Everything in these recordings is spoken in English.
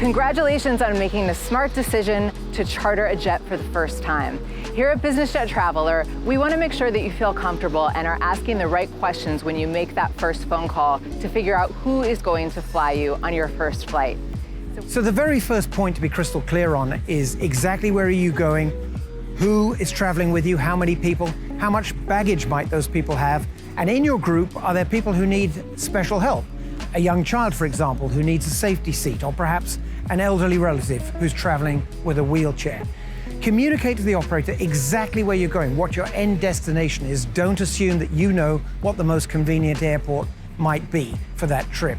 Congratulations on making the smart decision to charter a jet for the first time. Here at Business Jet Traveler, we want to make sure that you feel comfortable and are asking the right questions when you make that first phone call to figure out who is going to fly you on your first flight. So the very first point to be crystal clear on is exactly where are you going, who is traveling with you, how many people, how much baggage might those people have, and in your group, are there people who need special help? A young child, for example, who needs a safety seat, or perhaps an elderly relative who's traveling with a wheelchair. Communicate to the operator exactly where you're going, what your end destination is. Don't assume that you know what the most convenient airport might be for that trip.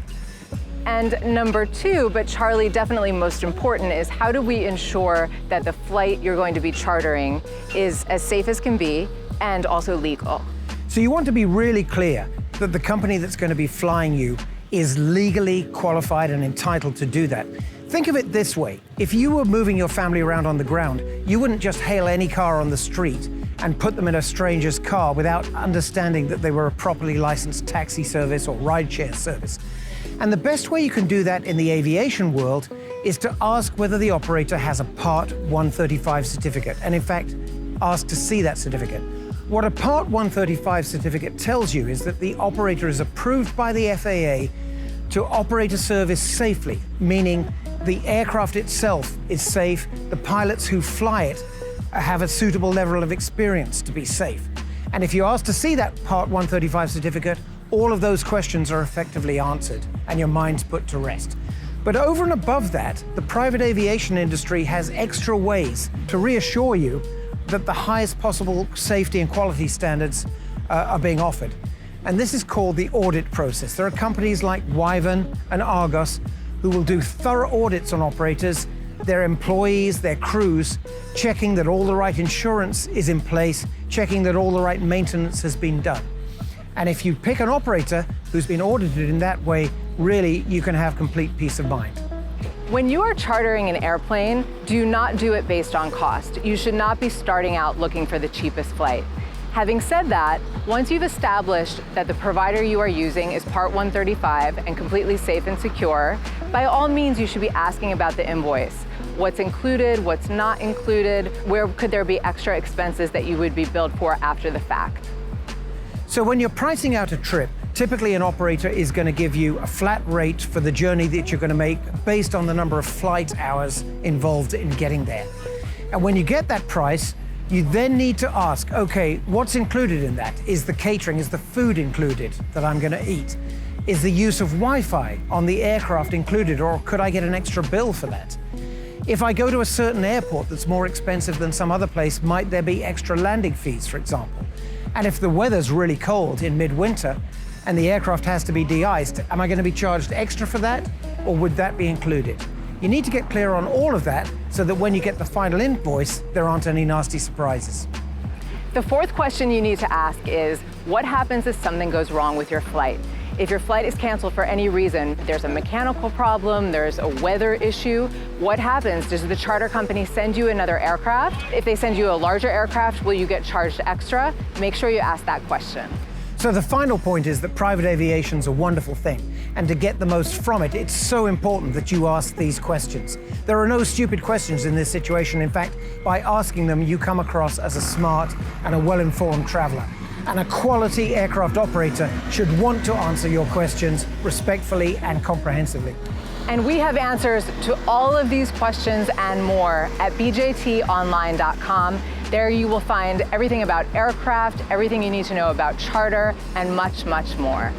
And number two, but Charlie, definitely most important, is how do we ensure that the flight you're going to be chartering is as safe as can be and also legal? So you want to be really clear that the company that's going to be flying you is legally qualified and entitled to do that. Think of it this way. If you were moving your family around on the ground, you wouldn't just hail any car on the street and put them in a stranger's car without understanding that they were a properly licensed taxi service or rideshare service. And the best way you can do that in the aviation world is to ask whether the operator has a Part 135 certificate, and in fact, ask to see that certificate. What a Part 135 certificate tells you is that the operator is approved by the FAA to operate a service safely, meaning the aircraft itself is safe, the pilots who fly it have a suitable level of experience to be safe. And if you ask to see that Part 135 certificate, all of those questions are effectively answered and your mind's put to rest. But over and above that, the private aviation industry has extra ways to reassure you that the highest possible safety and quality standards are being offered. And this is called the audit process. There are companies like Wyvern and Argos who will do thorough audits on operators, their employees, their crews, checking that all the right insurance is in place, checking that all the right maintenance has been done. And if you pick an operator who's been audited in that way, really, you can have complete peace of mind. When you are chartering an airplane, do not do it based on cost. You should not be starting out looking for the cheapest flight. Having said that, once you've established that the provider you are using is Part 135 and completely safe and secure, by all means you should be asking about the invoice. What's included, what's not included, where could there be extra expenses that you would be billed for after the fact? So when you're pricing out a trip, typically an operator is going to give you a flat rate for the journey that you're going to make based on the number of flight hours involved in getting there. And when you get that price, you then need to ask, okay, what's included in that? Is the catering, is the food included that I'm going to eat? Is the use of Wi-Fi on the aircraft included, or could I get an extra bill for that? If I go to a certain airport that's more expensive than some other place, might there be extra landing fees, for example? And if the weather's really cold in midwinter and the aircraft has to be de-iced, am I going to be charged extra for that, or would that be included? You need to get clear on all of that so that when you get the final invoice, there aren't any nasty surprises. The fourth question you need to ask is, what happens if something goes wrong with your flight? If your flight is canceled for any reason, there's a mechanical problem, there's a weather issue, what happens? Does the charter company send you another aircraft? If they send you a larger aircraft, will you get charged extra? Make sure you ask that question. So the final point is that private aviation's a wonderful thing, and to get the most from it, it's so important that you ask these questions. There are no stupid questions in this situation. In fact, by asking them, you come across as a smart and a well-informed traveler. And a quality aircraft operator should want to answer your questions respectfully and comprehensively. And we have answers to all of these questions and more at bjtonline.com. There you will find everything about aircraft, everything you need to know about charter, and much, much more.